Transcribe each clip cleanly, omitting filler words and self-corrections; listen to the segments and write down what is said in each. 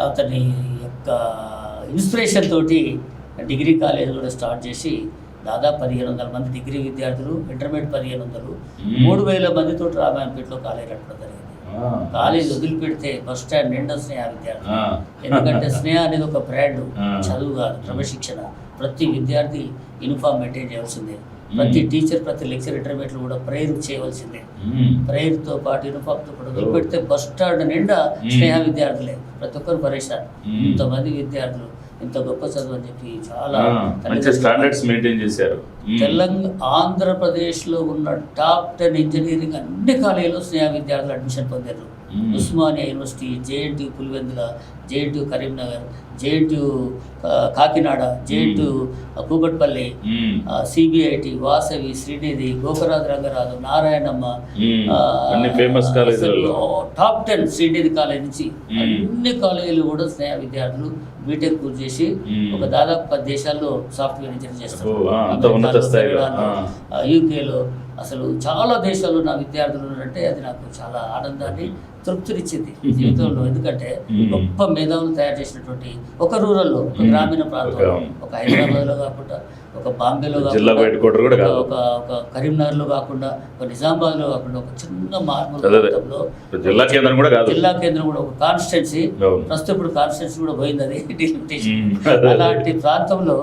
అతని యొక్క ఇన్స్పిరేషన్ తోటి డిగ్రీ కాలేజ్ కూడా స్టార్ట్ చేసి దాదాపు 1500 మంది డిగ్రీ విద్యార్థులు, ఇంటర్మీడియట్ 1500, 3000 మందితో రామాయంపేటలో కాలేజ్ నడపడం జరిగింది. కాలేజ్ వదిలిపెడితే బస్ స్టాండ్ నిండా స్నేహ విద్యార్థులు. ఎందుకంటే స్నేహ అనేది ఒక బ్రాండ్, చదువు కాదు, క్రమశిక్షణ. ప్రతి విద్యార్థి యూనిఫామ్ మెయింటైన్ చేయాల్సిందే. ప్రతి టీచర్, ప్రతి లెక్చర్, ఇంటర్మీడియట్ కూడా ప్రేయర్ చేయవలసిందే. ప్రేయర్తో పాటు యూనిఫామ్తో పాటు వదిలిపెడితే బస్ స్టాండ్ నిండా స్నేహ విద్యార్థులే. ప్రతి ఒక్కరు పరేషాన్. ఇంతమంది విద్యార్థులు ఇంత గొప్ప చదువు అని చెప్పి చాలా స్టాండర్డ్స్ మెయింటైన్ చేశారు. ఆంధ్రప్రదేశ్లో ఉన్న టాప్ 10 ఇంజనీరింగ్ అన్ని కాలేజీలో స్నేహ విద్యార్థులు అడ్మిషన్ పొందారు. Osmania university, JNTU Pulivendula, JNTU Karimnagar, JNTU Kakinada, JNTU Kukatpally, CBIT, Vasavi, Srinidhi, Gokaraju Rangaraju, Narayanamma, top 10 Srinidhi college నుంచి అన్ని కాలేజీలు కూడా స్నేహ విద్యార్థులు బీటెక్ పూర్తి చేసి ఒక దాదాపు 10 దేశాల్లో సాఫ్ట్వేర్ ఇంజనీర్ చేస్తారు. యూకేలో అసలు చాలా దేశాల్లో నా విద్యార్థులు ఉన్నారంటే అది నాకు చాలా ఆనందాన్ని, తృప్తినిచ్చింది జీవితంలో. ఎందుకంటే గొప్ప మేధావులు తయారు చేసినటువంటి ఒక రూరల్లో, ఒక గ్రామీణ ప్రాంతంలో, ఒక హైదరాబాద్లో కాకుండా, ఒక బాంబేలో కాకుండా, ఒక కరీంనగర్లో కాకుండా, ఒక నిజామాబాద్లో కాకుండా, ఒక చిన్న మార్మూల ప్రాంతంలో, జిల్లా కేంద్రం కూడా ఒక కాన్స్టిట్యున్సీ, ప్రస్తుతం ఇప్పుడు కాన్స్టిట్యున్సీ కూడా పోయింది, అది డిలిమిటేషన్. అలాంటి ప్రాంతంలో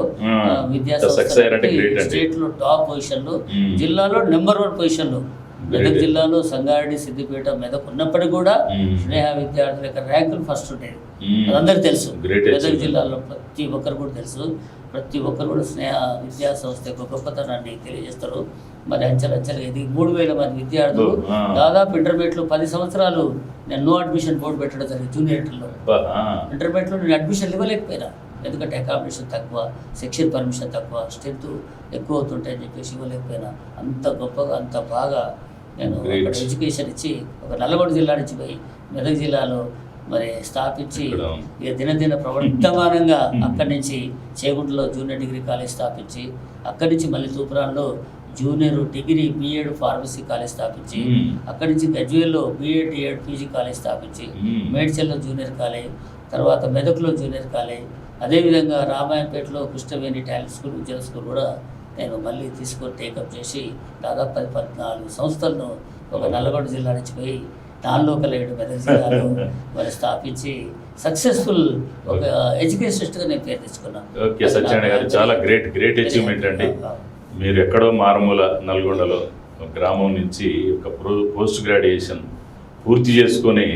విద్యాసంస్థ స్టేట్ లో టాప్ పొజిషన్లో, జిల్లాలో నెంబర్ 1 పొజిషన్లో, మెదక్ జిల్లాలో సంగారెడ్డి, సిద్దిపేట, మెదక్ ఉన్నప్పటికీ కూడా స్నేహ విద్యార్థుల యొక్క ర్యాంకులు ఫస్ట్ ఉంటాయి. అదందరికీ తెలుసు. మెదక్ జిల్లాలో ప్రతి ఒక్కరు కూడా తెలుసు. ప్రతి ఒక్కరు కూడా స్నేహ విద్యా సంస్థ యొక్క గొప్పతనాన్ని తెలియజేస్తారు. మరి అంచెలంచెలుగా ఇది 3000 మంది విద్యార్థులు. దాదాపు ఇంటర్మీడియట్లో 10 సంవత్సరాలు నేను నో అడ్మిషన్ బోర్డు పెట్టడం జరిగింది. జూనియర్లో, ఇంటర్మీడియట్లో నేను అడ్మిషన్ ఇవ్వలేకపోయినా. ఎందుకంటే అకామిడేషన్ తక్కువ, సెక్షన్ పర్మిషన్ తక్కువ, స్ట్రెంత్ ఎక్కువ అవుతుంటాయని చెప్పేసి ఇవ్వలేకపోయినా. అంత గొప్పగా, అంత బాగా నేను అక్కడ ఎడ్యుకేషన్ ఇచ్చి ఒక నల్గొండ జిల్లా నుంచి పోయి మెదక్ జిల్లాలో మరి స్థాపించి ఇక దినదిన ప్రవర్తమానంగా అక్కడి నుంచి చేగుంటలో జూనియర్ డిగ్రీ కాలేజ్ స్థాపించి, అక్కడి నుంచి మళ్ళీ తూప్రాన్లో junior degree BEd pharmacy college స్థాపించి, అక్కడి నుంచి గజ్వేల్లో బిఎడ్ డిఎడ్ పీజీ కాలేజ్ స్థాపించి, మేడ్చల్లో జూనియర్ కాలేజ్, తర్వాత మెదక్లో జూనియర్ కాలేజ్, అదేవిధంగా రామాయంపేటలో Krishnaveni talent school, Vidya school కూడా నేను మళ్ళీ తీసుకొని టేకప్ చేసి దాదాపు 14 సంస్థలను ఒక నల్గొండ జిల్లా నుంచి పోయి నాలుగోకల 7 మెదక్ జిల్లాలో మరి స్థాపించి సక్సెస్ఫుల్ ఒక ఎడ్యుకేషనిస్ట్గా నేను పేరు తెచ్చుకున్నాను. ఓకే సత్యనారాయణ గారు, చాలా గ్రేట్ అచీవ్మెంట్ అండి. మీరు ఎక్కడో మారుమూల నల్గొండలో గ్రామం నుంచి ఒక పోస్ట్ గ్రాడ్యుయేషన్ పూర్తి చేసుకొని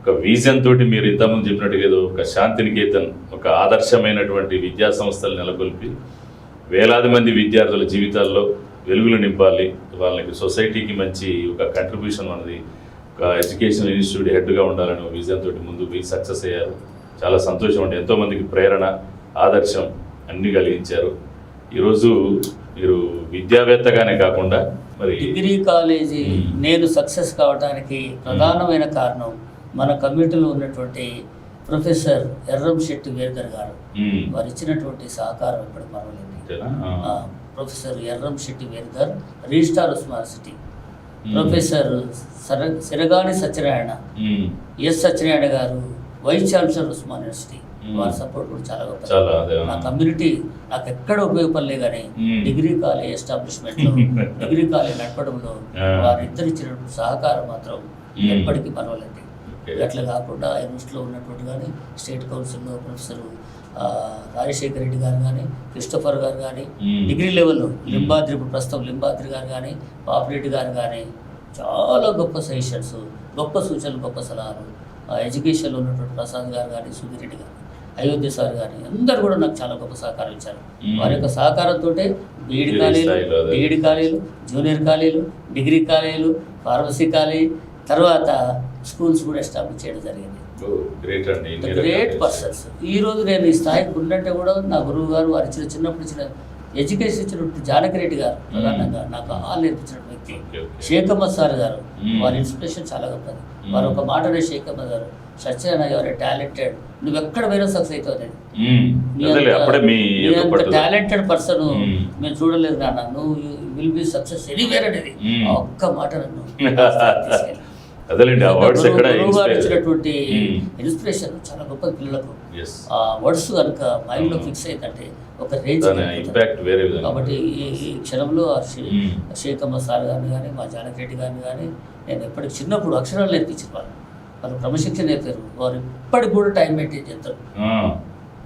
ఒక విజన్ తోటి మీరు ఇంతకుముందు చెప్పినట్టుగా ఏదో ఒక శాంతినికేతన్, ఒక ఆదర్శమైనటువంటి విద్యా సంస్థలు నెలకొల్పి వేలాది మంది విద్యార్థుల జీవితాల్లో వెలుగులు నింపాలి, వాళ్ళకి సొసైటీకి మంచి ఒక కంట్రిబ్యూషన్ అనేది, ఒక ఎడ్యుకేషనల్ ఇన్స్టిట్యూట్ హెడ్గా ఉండాలని ఒక విజన్ తోటి ముందుకు పోయి సక్సెస్ అయ్యారు. చాలా సంతోషం అండి. ఎంతోమందికి ప్రేరణ, ఆదర్శం అన్నీ కలిగించారు. ఈరోజు మీరు విద్యావేత్తగానే కాకుండా మరి డిగ్రీ కాలేజీ నేను సక్సెస్ కావడానికి ప్రధానమైన కారణం మన కమ్యూనిటీలో ఉన్నటువంటి ప్రొఫెసర్ ఎర్రంశెట్టి వేర్కర్ గారు. వారు ఇచ్చినటువంటి సహకారం ఇప్పుడు మరవలేదు. Professor Erramshetti Verkar, registrar Osmania city, professor Siragani Satyanarayana, S Satyanarayana గారు, వైస్ ఛాన్సలర్ ఉస్మానియా యూనివర్సిటీ, వారి సపోర్ట్ కూడా చాలా గొప్ప. నా కమ్యూనిటీ నాకు ఎక్కడ ఉపయోగపడలే కానీ డిగ్రీ కాలేజ్ ఎస్టాబ్లిష్మెంట్లో, డిగ్రీ కాలేజ్ నడపడంలో వారిద్దరు ఇచ్చినటువంటి సహకారం మాత్రం ఎప్పటికీ మరవలేదు. అట్లా కాకుండా యూనివర్సిటీలో ఉన్నటువంటి కానీ స్టేట్ కౌన్సిల్లో ప్రొఫెసర్ రాజశేఖర్ రెడ్డి గారు కానీ, క్రిస్టోఫర్ గారు కానీ, డిగ్రీ లెవెల్లో లింబాద్రి, ఇప్పుడు ప్రస్తుతం లింబాద్రి గారు కానీ, పాపిరెడ్డి గారు కానీ చాలా గొప్ప సజెషన్స్, గొప్ప సూచనలు, గొప్ప సలహాలు, ఎడ్యుకేషన్లో ఉన్నటువంటి ప్రసాద్ గారు కానీ, సుధీర్ రెడ్డి గారు, అయోధ్య సార్ కానీ అందరు కూడా నాకు చాలా గొప్ప సహకారం ఇచ్చారు. వారి యొక్క సహకారంతో బీఈడి కాలేజీలు, డిఈడి కాలేజీలు, జూనియర్ కాలేజీలు, డిగ్రీ కాలేజీలు, ఫార్మసీ కాలేజీ, తర్వాత స్కూల్స్ కూడా ఎస్టాబ్లిష్ చేయడం జరిగింది. Great persons. ఈరోజు నేను ఈ స్థాయికి ఉన్నట్టే కూడా నా గురువు గారు, వారు చిన్నప్పుడు ఇచ్చిన ఎడ్యుకేషన్ ఇచ్చినప్పుడు జానకిరెడ్డి గారు ప్రధానంగా నాకు ఆల్ నేర్పించిన వ్యక్తి. షేఖమ్మ సార్ గారు, వారి ఇన్స్పిరేషన్ చాలా గొప్పది. వారు ఒక మాటనే షేఖమ్మ గారు, సత్యనారాయణ గారు టాలెంటెడ్, నువ్వు ఎక్కడ పోయినా సక్సెస్ అవుతుంది, అంత టాలెంటెడ్ పర్సన్ మేము చూడలేదు నాన్న, నువ్వు విల్ బి సక్సెస్ ఎనీవేర్ అనేది ఒక్క మాట నన్ను తీసుకెళ్ళి అదేలేండి, ఆ వర్డ్స్ ఎక్కడ గురువు గారు inspire- ఇచ్చినటువంటి Hmm. ఇన్స్పిరేషన్ చాలా గొప్ప పిల్లలకు. Yes. ఆ వర్డ్స్ కనుక మైండ్లో ఫిక్స్ అయిందంటే ఒక రేంజ్ దాని ఇంపాక్ట్ వేరే విధంగా. కాబట్టి ఈ క్షణంలో ఆ Hmm. శేఖమ్మ సార్ గారిని కానీ మా జానకి రెడ్డి గారిని కానీ నేను ఎప్పటికి చిన్నప్పుడు అక్షరాలు నేర్పించిన వాళ్ళు క్రమశిక్షణ నేర్పారు. వారు ఇప్పటికి కూడా టైం మెయింటైన్ చేస్తారు. ఆ,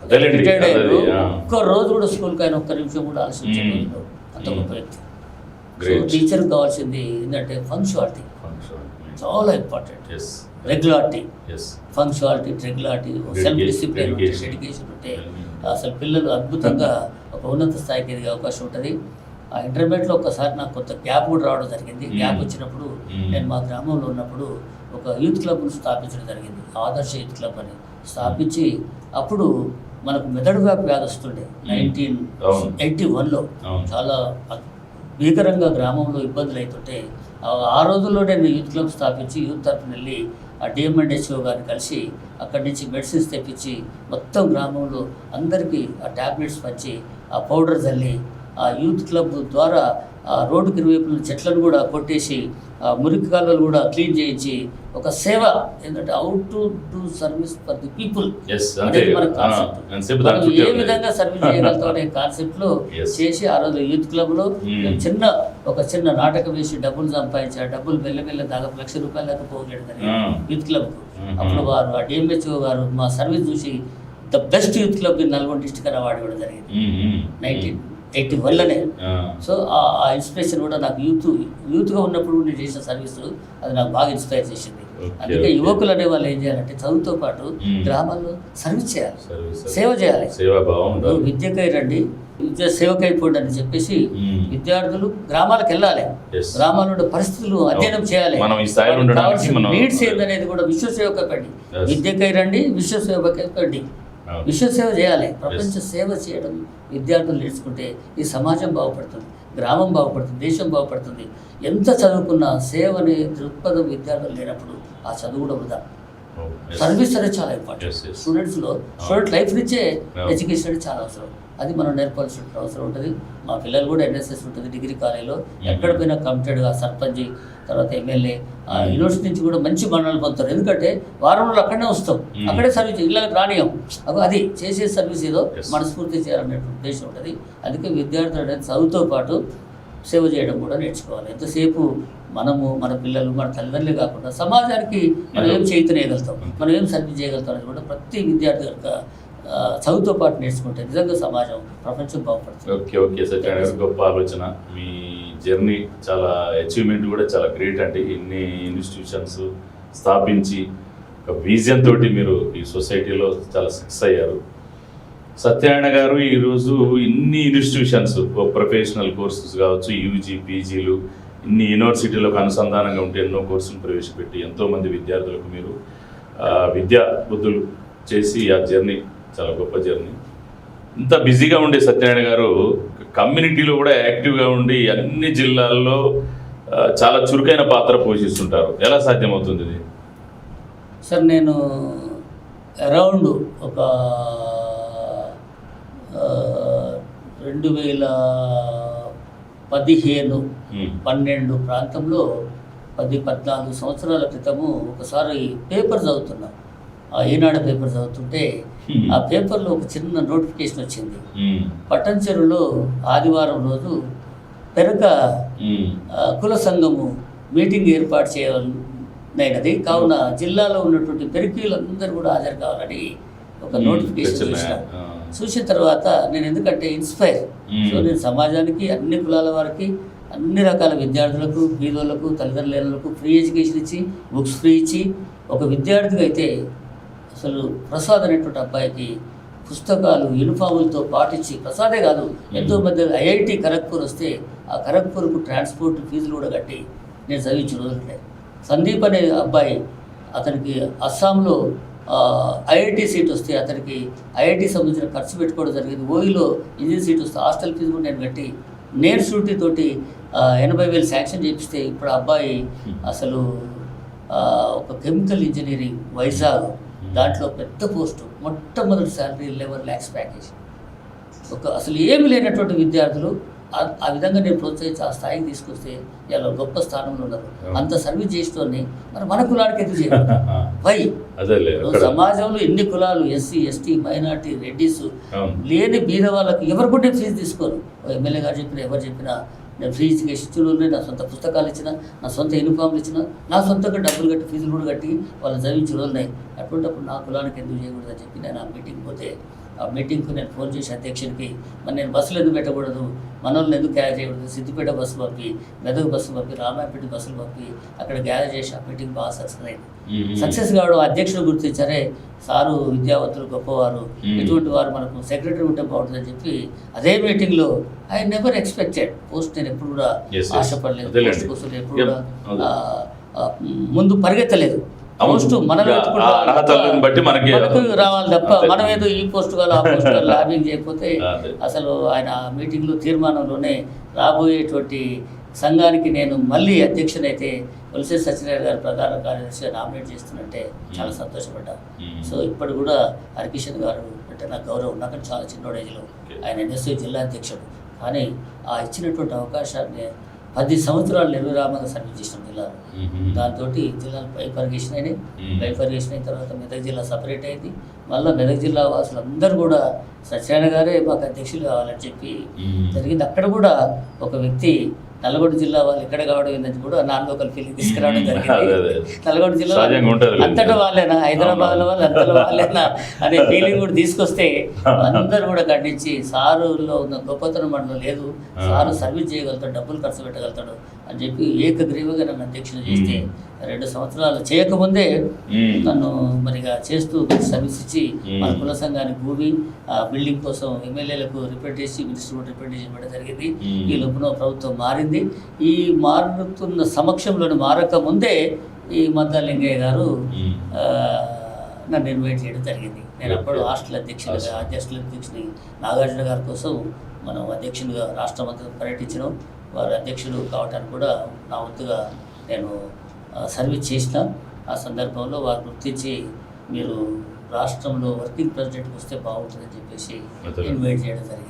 అదేలేండి, రిటైర్డ్ అయ్యారు, అదే, ఆ. ఒక్క రోజు కూడా స్కూల్కి ఆయన ఒక్క నిమిషం కూడా ఆలోచించే Hmm. రోజులు. అంత గొప్ప వ్యక్తి. Great. టీచర్ కావాల్సింది ఏంటంటే ఫంక్చువాలిటీ చాలా important. Yes. Regularity, Yes. Punctuality, regularity, self discipline ఉంటే, dedication. డెడికేషన్ ఉంటే అసలు పిల్లలు అద్భుతంగా ఒక ఉన్నత స్థాయికి ఎదిగే అవకాశం ఉంటుంది. ఆ ఇంటర్మీడియట్లో ఒకసారి నాకు కొంత గ్యాప్ కూడా రావడం జరిగింది. గ్యాప్ వచ్చినప్పుడు నేను మా గ్రామంలో ఉన్నప్పుడు ఒక యూత్ క్లబ్ను స్థాపించడం జరిగింది. ఆదర్శ యూత్ క్లబ్ అని స్థాపించి అప్పుడు మనకు మెదడు వ్యాధి వస్తుండే 1981లో అవును. చాలా భీకరంగా గ్రామంలో ఇబ్బందులు అవుతుంటే ఆ రోజుల్లో నేను యూత్ క్లబ్ స్థాపించి యూత్ తరఫున వెళ్ళి ఆ డిఎంఎండ్హెచ్ఓ గారిని కలిసి అక్కడి నుంచి మెడిసిన్స్ తెప్పించి మొత్తం గ్రామంలో అందరికీ ఆ ట్యాబ్లెట్స్ పంచి ఆ పౌడర్ చల్లి ఆ యూత్ క్లబ్ ద్వారా ఆ రోడ్డుకి ఇరువైపుల చెట్లను కూడా కొట్టేసి ఆ మురికి కాలువలు కూడా క్లీన్ చేయించి ఒక సేవ, ఏంటంటే out to do service for the people Yes, అంతే. అనేది మన ఆ, కాన్సెప్ట్. ఎంతసేపు మనం దాని చుట్టే ఏ ఉండేది. విధంగా సర్వీస్ చేయగలుగుతాం అనే కాన్సెప్ట్లో Yes. చేసి ఆ రోజు యూత్ క్లబ్లో Hmm. ఒక చిన్న నాటకం వేసి డబ్బులు సంపాదించి ఆ డబ్బులు మెల్లమెల్ల దాదాపు ₹1,00,000 దాకా పోగేయడం జరిగింది యూత్ క్లబ్కు. అప్పుడు వారు ఆ డిఎంహెచ్ఓ గారు మా సర్వీస్ చూసి the best youth club in Nalgonda district అని అవార్డు ఇవ్వడం జరిగింది 1981లోనే. సో ఆ ఇన్స్పిరేషన్ కూడా నాకు యూత్గా ఉన్నప్పుడు నేను చేసిన సర్వీసు అది నాకు బాగా ఇన్స్పైర్ చేసింది. అందుకే యువకులు అనే వాళ్ళు ఏం చేయాలంటే చదువుతో పాటు గ్రామాల్లో సర్వీస్ చేయాలి, సేవ చేయాలి. సేవాభావం ఉండాలి. విద్యకై రండి, విద్య సేవకైపోండి అని చెప్పేసి విద్యార్థులు గ్రామాలకు వెళ్ళాలి. Yes. గ్రామాల్లో ఉండే పరిస్థితులు అధ్యయనం చేయాలి. మనం ఈ స్థాయిలో ఉండడానికి మనం- నీడ్స్ ఏందనేది కూడా విశ్వసేవకైపోండి. Yes. విద్యకై రండి, విశ్వసేవకైపోండి. అవును. విశ్వసేవ చేయాలి. ప్రపంచ సేవ చేయడం విద్యార్థులు నేర్చుకుంటే ఈ సమాజం బాగుపడుతుంది, గ్రామం బాగుపడుతుంది, దేశం బాగుపడుతుంది. ఎంత చదువుకున్నా సేవ అనే దృక్పథం విద్యార్థులు లేనప్పుడు ఆ చదువు కూడా వృధా. Oh, yes. సర్వీస్ అనేది చాలా important. Yes, yes. Student life నుంచే Yeah. ఎడ్యుకేషన్ అనేది చాలా అవసరం. అది మనం నేర్పాల్సిన అవసరం ఉంటుంది. మా పిల్లలు కూడా ఎన్ఎస్ఎస్ ఉంటుంది డిగ్రీ కాలేజీలో. ఎక్కడ పోయినా కమిటెడ్గా సర్పంచ్, తర్వాత ఎమ్మెల్యే, యూనివర్సిటీ నుంచి కూడా మంచి మన్ననలు పొందుతారు. ఎందుకంటే వారం రోజులు అక్కడనే వస్తాం, అక్కడే సర్వీస్, ఇళ్ళకి రానియం. అది చేసే సర్వీస్ ఏదో Yes. మనస్ఫూర్తి చేయాలనే ఉద్దేశం ఉంటుంది. అందుకే విద్యార్థులు అనేది చదువుతో పాటు సేవ చేయడం కూడా నేర్చుకోవాలి. ఎంతసేపు మనము, మన పిల్లలు, మన తల్లిదండ్రులే కాకుండా సమాజానికి మనం ఏం చేయగలుగుతాం, మనం ఏం సర్వీస్ చేయగలుగుతాం అనేది కూడా ప్రతి విద్యార్థి యొక్క చదువుతో పాటు నేర్చుకుంటే నిజంగా సమాజం, ప్రపంచం బాగుపడుతుంది. ఓకే సత్యనారాయణ గారు, గొప్ప ఆలోచన. మీ జర్నీ చాలా అచీవ్మెంట్ కూడా చాలా గ్రేట్ అండి. ఇన్ని ఇన్స్టిట్యూషన్స్ స్థాపించి ఒక విజన్ తోటి మీరు ఈ సొసైటీలో చాలా సక్సెస్ అయ్యారు. సత్యనారాయణ గారు ఈరోజు ఇన్ని ఇన్స్టిట్యూషన్స్, ప్రొఫెషనల్ కోర్సెస్ కావచ్చు, యూజీ, పీజీలు, ఇన్ని యూనివర్సిటీలకు అనుసంధానంగా ఉంటే ఎన్నో కోర్సులు ప్రవేశపెట్టి ఎంతోమంది విద్యార్థులకు మీరు విద్యా బుద్ధులు చేసి ఆ జర్నీ చాలా గొప్ప జర్నీ. ఇంత బిజీగా ఉండే సత్యనారాయణ గారు కమ్యూనిటీలో కూడా యాక్టివ్గా ఉండి అన్ని జిల్లాల్లో చాలా చురుకైన పాత్ర పోషిస్తుంటారు. ఎలా సాధ్యమవుతుంది ఇది? సార్, నేను అరౌండ్ ఒక 2015-12 ప్రాంతంలో 10-14 సంవత్సరాల క్రితము ఒకసారి పేపర్ చదువుతున్నా. ఆ ఈనాడు పేపర్ చదువుతుంటే ఆ పేపర్లో ఒక చిన్న నోటిఫికేషన్ వచ్చింది. పట్టంచెరులో ఆదివారం రోజు పెరక కుల సంఘము మీటింగ్ ఏర్పాటు చేయాలన్నది. కావున జిల్లాలో ఉన్నటువంటి పెరికీలందరూ కూడా హాజరు కావాలని ఒక నోటిఫికేషన్ చూసిన తర్వాత నేను, ఎందుకంటే ఇన్స్పైర్, సో నేను సమాజానికి, అన్ని కులాల వారికి, అన్ని రకాల విద్యార్థులకు, బీదోళ్లకు, తల్లిదండ్రులకు ఫ్రీ ఎడ్యుకేషన్ ఇచ్చి, బుక్స్ ఫ్రీ ఇచ్చి, ఒక విద్యార్థికి అయితే అసలు ప్రసాద్ అనేటువంటి అబ్బాయికి పుస్తకాలు, యూనిఫాములతో పాటించి, ప్రసాదే కాదు, ఎంతోమంది ఐఐటి ఖరగ్పూర్ వస్తే ఆ ఖరగ్పూర్కు ట్రాన్స్పోర్ట్ ఫీజులు కూడా కట్టి నేను చదివించిన రోజులు ఉన్నాయి. సందీప్ అనే అబ్బాయి, అతనికి అస్సాంలో ఐఐటి సీట్ వస్తే అతనికి ఐఐటి సంబంధించిన ఖర్చు పెట్టుకోవడం జరిగింది. ఓయిలో ఇంజనీరింగ్ సీట్ వస్తే హాస్టల్ ఫీజు కూడా నేను కట్టి, నేను షూరిటీ తోటి 80,000 శాంక్షన్ చేపిస్తే ఇప్పుడు అబ్బాయి అసలు ఒక కెమికల్ ఇంజనీరింగ్ వైజాగ్, దాంట్లో పెద్ద పోస్టు, మొట్టమొదటి శాలరీ 11 lakhs ప్యాకేజ్. అసలు ఏమి లేనటువంటి విద్యార్థులు ఆ విధంగా నేను ప్రోత్సహించి ఆ స్థాయికి తీసుకొస్తే ఇలా గొప్ప స్థానంలో ఉన్నారు. అంత సర్వీస్ చేసేటోని మరి మన కులానికి ఎందుకు చేయాలి? వై సమాజంలో ఎన్ని కులాలు, ఎస్సీ, ఎస్టీ, మైనార్టీ, రెడ్డిస్ లేని బీద వాళ్ళకి ఎవరు కూడా ఫీజు తీసుకోరు. ఎమ్మెల్యే గారు చెప్పినా ఎవరు చెప్పినా నేను ఫ్రీ ఎడ్యుకేషన్ ఉన్నాయి, నా సొంత పుస్తకాలు ఇచ్చిన, నా సొంత యూనిఫామ్లు ఇచ్చిన, నా సొంతంగా డబ్బులు కట్టి ఫీజులు కూడా కట్టి వాళ్ళు చదివించిన రోజులు ఉన్నాయి. అటువంటిప్పుడు నా కులానికి ఎందుకు చేయకూడదని చెప్పి నేను ఆ మీటింగ్ పోతే ఆ మీటింగ్కు నేను ఫోన్ చేసి అధ్యక్షుడికి మరి నేను బస్సులు ఎందుకు పెట్టకూడదు, మనల్ని ఎందుకు క్యారీ చేయకూడదు, సిద్దిపేట బస్సు పంపి, మెదక్ బస్సు పంపి, రామాయపేట బస్సులు పంపి అక్కడ గ్యారేజ్ చేసి ఆ మీటింగ్ బాగా సక్సెస్ అయింది. సక్సెస్ కావడం అధ్యక్షుడు గుర్తించారే సారు విద్యావంతులు గొప్పవారు, ఇటువంటి వారు మనకు సెక్రటరీ ఉంటే బాగుంటుందని చెప్పి అదే మీటింగ్లో ఐ నెవర్ ఎక్స్పెక్టెడ్ పోస్ట్. నేను ఎప్పుడు కూడా ఆశపడలేదు, పోస్ట్ కోసం ఎప్పుడు కూడా ముందు పరిగెత్తలేదు. పోస్ట్ మనం బట్టి మనకి రావాలి తప్ప మనం ఏదో ఈ పోస్ట్ కాదు ఆ పోస్ట్ కాదు లాబింగ్ చేయకపోతే అసలు ఆయన మీటింగ్లో తీర్మానంలోనే రాబోయేటువంటి సంఘానికి నేను మళ్ళీ అధ్యక్షునైతే వలసే సత్యనారాయణ గారు ప్రధాన కార్యదర్శిగా నామినేట్ చేస్తున్నట్టే చాలా సంతోషపడ్డా. సో ఇప్పుడు కూడా హరికిషన్ గారు అంటే నాకు గౌరవం, నాకు చాలా చిన్న ఏజ్లో ఆయన ఎన్ఎస్యూ జిల్లా అధ్యక్షుడు. కానీ ఆ ఇచ్చినటువంటి అవకాశాన్ని 10 సంవత్సరాలు నిర్విరామంగా సర్వీస్ చేసిన జిల్లాలో. దాంతో జిల్లాలు బైఫర్గేషన్ అయినాయి. బైఫర్గేషన్ అయిన తర్వాత మెదక్ జిల్లా సపరేట్ అయింది. మళ్ళీ మెదక్ జిల్లా వాసులు అందరూ కూడా సత్యనారాయణ గారే మాకు అధ్యక్షులు కావాలని చెప్పి జరిగింది. అక్కడ కూడా ఒక వ్యక్తి నల్గొండ జిల్లా వాళ్ళు ఇక్కడ కావడం ఏంటంటే కూడా నాలుగో ఒకరి ఫీలింగ్ తీసుకురావడం జరిగింది. నల్గొండ జిల్లా అంతటా వాళ్ళేనా, హైదరాబాద్లో వాళ్ళు అంతటా వాళ్ళేనా అనే ఫీలింగ్ కూడా తీసుకొస్తే అందరూ కూడా ఖండించి సారులో ఉన్న గొప్పతనం మనలో లేదు, సారు సర్వీస్ చేయగలుగుతాడు, డబ్బులు ఖర్చు పెట్టగలుగుతాడు అని చెప్పి ఏకగ్రీవంగా నన్ను అధ్యక్షులు చేస్తే 2 సంవత్సరాలు చేయకముందే నన్ను మరిగా చేస్తూ సర్వీస్ ఇచ్చి మన కుల సంఘానికి భూమి బిల్డింగ్ కోసం ఎమ్మెల్యేలకు రిప్రజెంటేషన్, మినిస్టర్ రిప్రజెంటేషన్ ఇవ్వడం జరిగింది. ఈ లోపల ప్రభుత్వం మారింది. ఈ మారుతున్న సమక్షంలో మారక ముందే ఈ మద్దాలింగయ్య గారు నన్ను ఇన్వైట్ చేయడం జరిగింది. నేను అప్పుడు హాస్టల్ అధ్యక్షుని నాగార్జున గారి కోసం మనం అధ్యక్షునిగా రాష్ట్రం అంతా పర్యటించడం, వారు అధ్యక్షుడు కావటానికి కూడా నా వంతుగా నేను సర్వీస్ చేసిన. ఆ సందర్భంలో వారు గుర్తించి మీరు రాష్ట్రంలో వర్కింగ్ ప్రెసిడెంట్కి వస్తే బాగుంటుందని చెప్పేసి ఇన్వైట్ చేయడం జరిగింది.